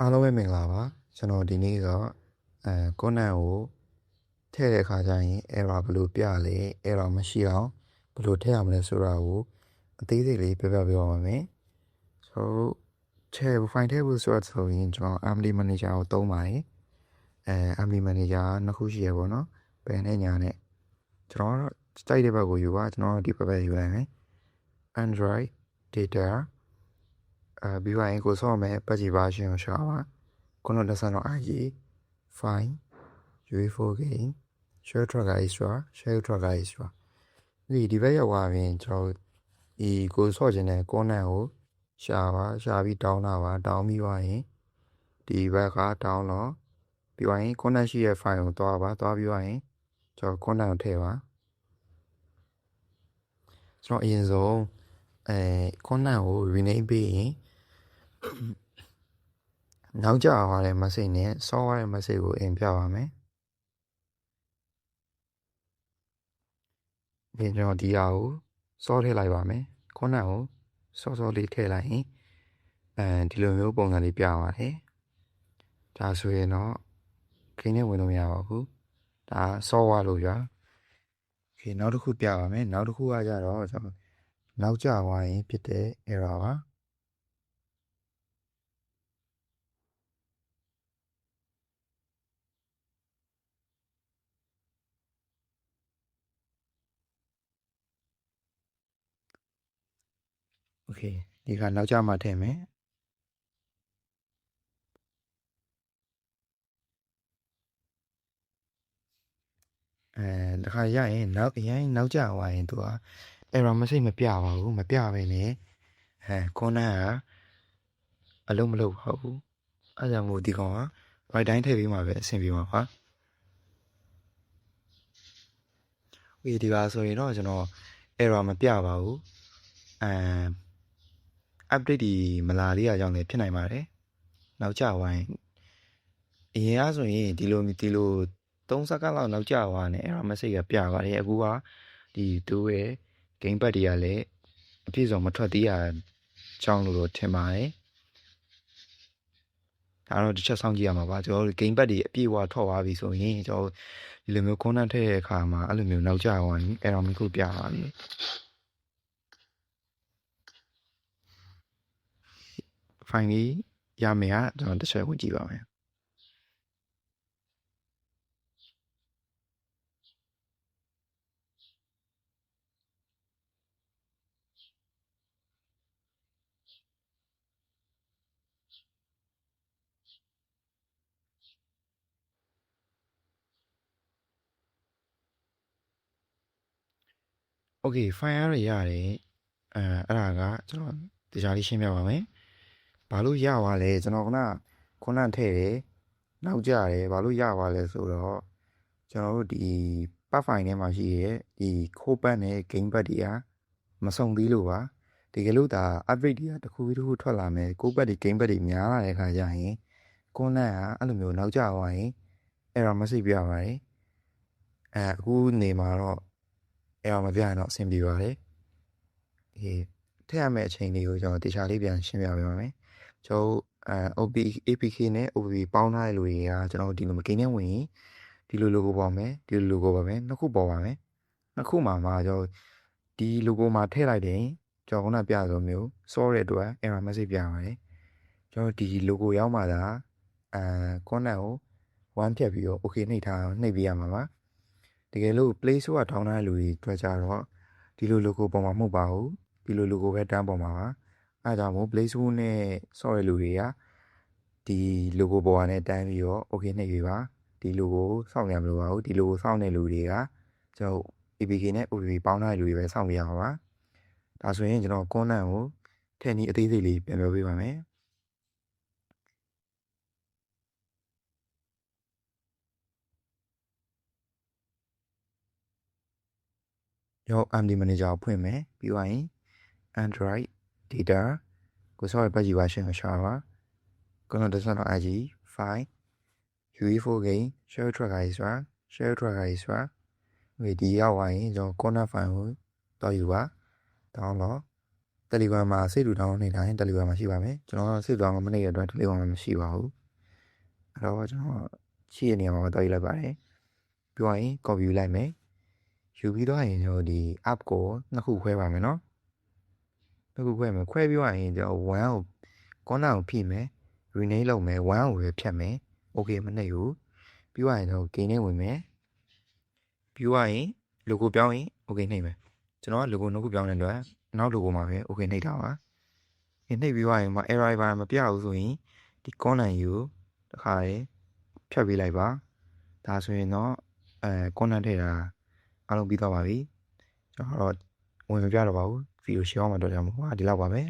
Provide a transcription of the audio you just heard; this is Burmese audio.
အားလုံးပဲမင်္ဂလာပါကျွန်တော်ဒီနေ့ကကွန်နန့်ကိုထည့်တဲ့အခါကျရင် error ဘယ်လိုပြလဲ error မရှိအောင်ဘယ်လိုထည့်ရမလဲဆိုတာကိုအသေးစိတ်လေးပြောပါမယ်ဆိုတော့ထည့် file ထည့်ဖို့ဆိုရင်ကျွန်တော် Amelie Manager ကိုသုံးပါတယ်Amelie Manager နှစ်ခုရှိရပေါ့နော်ဘယ်နဲ့ညာနဲ့ကျွန်တော်တော့တိုက်တဲ့ဘက်ကိုယူပါကျွန်တော်ဒီဘက်ယူလိုက်မယ် Android data ပြီးရင်ကိုဆော့မယ်ပတ်ကြည့်ပါရှင်ကိုရှာပါခုနလက်ဆန်တော့ IG fine UE4 game share tracker extra share tracker extra ဒီဘက်ရောက်သွားရင်ကျွန်တော်ဒီကိုဆော့ခြင်းနဲ့ကွန်နန့်ကိုရှာပြီးတောင်းတာပါတောင်းပြီးသွားရင်ဒီဘက်ကတောင်းတော့ပြီးသွားရင်ကွန်နန့်ရှိရဲ့ file ကိုသွားပြီးသွားရင်ကျွန်တော်ကွန်နန့်ကိုထည့်ပါကျွန်တော်အရင်ဆုံးကွန်နန့်ကို rename ပေးရင်နောက်ကျသွားတဲ့ message နဲ့ဆော့သွားတဲ့ message ကိုအင်ပြပါမယ်ဒီကျွန်တော်ဒီဟာကိုဆော့ထည့်လိုက်ပါမယ်ကွန်နန့်ကိုဆော့လေးထည့်လိုက်ရင်ဒီလိုမျိုးပုံစံလေးပြပါတယ်ဒါဆိုရင်တော့ခင်းနဲ့ဝင်လို့မရပါဘူးဒါဆော့သွားလို့ရခေနောက်တစ်ခုပြပါမယ်နောက်တစ်ခုကကြတော့ကျွန်တော်နောက်ကျသွားရင်ဖြစ်တဲ့ error ပါโอเคဒီကနောက်ကျမှထည့်မယ်တခါရရင်နောက်အရင်နောက်ကျသွားရင်သူက error message မပြပါဘူးမပြဘဲနဲ့ကွန်နန့်ကအလုံးမလုပ်ပါဘူးအဲကြောင့်မို့ဒီကောင်က right တိုင်းထည့်ပြီးမှပဲအဆင်ပြေမှာပါဒီပါဆိုရင်တော့ကျွန်တော် error မပြပါဘူးupdate ဒီမလာလေးအကြောင်းလည်းဖြစ်နိုင်ပါတယ်နောက်ကျသွားရင်အရင်အားဆိုရင်ဒီလို3စက္ကန့်လောက်နောက်ကျသွားတယ် error message ကပြပါတယ်အခုကဒီသူ့ရဲ့ game pad တွေကလည်းအပြည့်စုံမထွက်သေးတာကြောင်းလို့ထင်ပါတယ်ဒါတော့တစ်ချက်စောင့်ကြည့်ရမှာပါကျွန်တော်တို့ game pad တွေအပြည့်အဝထွက်သွားပြီဆိုရင်ကျွန်တော်ဒီလိုမျိုး content ထည့်တဲ့အခါမှာအဲ့လိုမျိုးနောက်ကျသွားရင် error မျိုးကိုပြပါမယ်fine လေးရမယ်ကကျွန်တော်တစ်ချက်ဝင်ကြည့်ပါမယ်โอเค file ရရတယ်အဲ့ဒါကကျွန်တော်တရားလေးရှင်းပြပါမယ်ဘာလို့ရသွားလဲကျွန်တော်ခုနထည့်တယ်နောက်ကျတယ်ဘာလို့ရသွားလဲဆိုတော့ကျွန်တော်တို့ဒီ path file ထဲမှာရှိရဲ့ဒီ code pad နဲ့ game pad တွေကမစုံသေးလို့ပါတကယ်လို့ဒါ upgrade တွေကတစ်ခုပြီးတစ်ခုထွက်လာမယ် code pad တွေ game pad တွေများလာတဲ့ခါကျရင်ကွန်နန့်ကအဲ့လိုမျိုးနောက်ကျသွားရင် error message ပြပါတယ်အခုနေမှာတော့ error မပြရင်တော့အဆင်ပြေပါတယ်ထည့်ရမယ့်အချိန်လေးကိုကျွန်တော်တရားလေးပြန်ရှင်းပြပေးပါမယ်ကျွန်တော်APK နဲ့ OBB ပေါင်းထားတဲ့လူတွေကကျွန်တော်ဒီလိုမကိန်းနဲ့ဝင်ရင်ဒီလို logo ပေါ်မယ်ဒီလို logo ပါမယ်နှစ်ခုပေါ်ပါမယ်နှစ်ခုမှာကျွန်တော်ဒီ logo မှာထည့်လိုက်တယ်ကျွန်တော်ခုနပြဆိုမျိုး sorry တဲ့အတွက် error message ပြပါတယ်ကျွန်တော်ဒီ logo ရောက်မှသာcontent ကို 1 ဖြတ်ပြီးတော့ okay နှိပ်ပေးရမှာပါတကယ်လို့ play store ကထောင်းထားတဲ့လူတွေတွေ့ကြတော့ဒီလို logo ပေါ်မှာမဟုတ်ပါဘူးဒီလို logo ပဲတန်းပေါ်မှာပါအဲဒါကြောင့်မို့ play store နဲ့ဆော့တဲ့လူတွေကဒီ logo ပေါ်ကနေတန်းပြီးတော့ okay နှိပ်ပေးပါဒီ logo စောင့်ရမလို့ပါဘူးဒီ logo စောင့်တဲ့လူတွေကကျွန်တော် APK နဲ့ OBB ပေါင်းထားတဲ့လူတွေပဲစောင့်ရမှာပါဒါဆိုရင်ကျွန်တော် content ကိုထည့်နည်းအသေးစိတ်လေးပြန်ပြောပေးပါမယ်ရော Amelie Manager ကိုဖွင့်မယ်ပြီးသွားရင် Android data ကိုဆော့ရပတ်ကြည့်ပါရှင်ရှာပါကျွန်တော် desktop IG file UE4 game share tracker ဆိုတာဒီရောက်သွားရင်ကျွန်တော် corner file ကိုတော့ယူပါ download Telegram မှာစိတ်တူတောင်းနေတာရင် Telegram မှာရှိပါမယ်ကျွန်တော်စိတ်တောင်းမနေရတဲ့အတွက် Telegram မှာမရှိပါဘူးအဲ့တော့ကျွန်တော်ရှိရနေရာမှာတွားယူလိုက်ပါတယ်ပြောရင် copy ယူလိုက်မယ်ယူပြီးတော့ရင်ကျွန်တော်ဒီ app ကိုနှစ်ခုခွဲပါမယ်နော်နှစ်ခုခွဲမယ်ခွဲပြီးတော့ရင်ကျွန်တော်1ကို corner ကိုဖိမယ် rename လုပ်မယ်1ကိုပဲဖြတ်မယ် okay မနှိပ်ဘူးပြီးတော့ရင်ကျွန်တော် gain နဲ့ဝင်မယ်ပြီးတော့ရင် logo ပြောင်းရင် okay နှိပ်မယ်ကျွန်တော်က logo နှစ်ခုပြောင်းတဲ့အတွက်နောက် logo မှာပဲ okay နှိပ်တာပါနှိပ်ပြီးတော့ရင် error ဘာမပြဘူးဆိုရင်ဒီ corner ကိုတခါလေဖြတ်ပေးလိုက်ပါဒါဆိုရင်တော့corner ထည့်တာအားလုံးပြီးသွားပါပြီကျွန်တော်တော့ဝင်မပြတော့ပါဘူးဗီဒီယိုရှောင်းမှာတော့ကြောင်ပါဒီလောက်ပါပဲ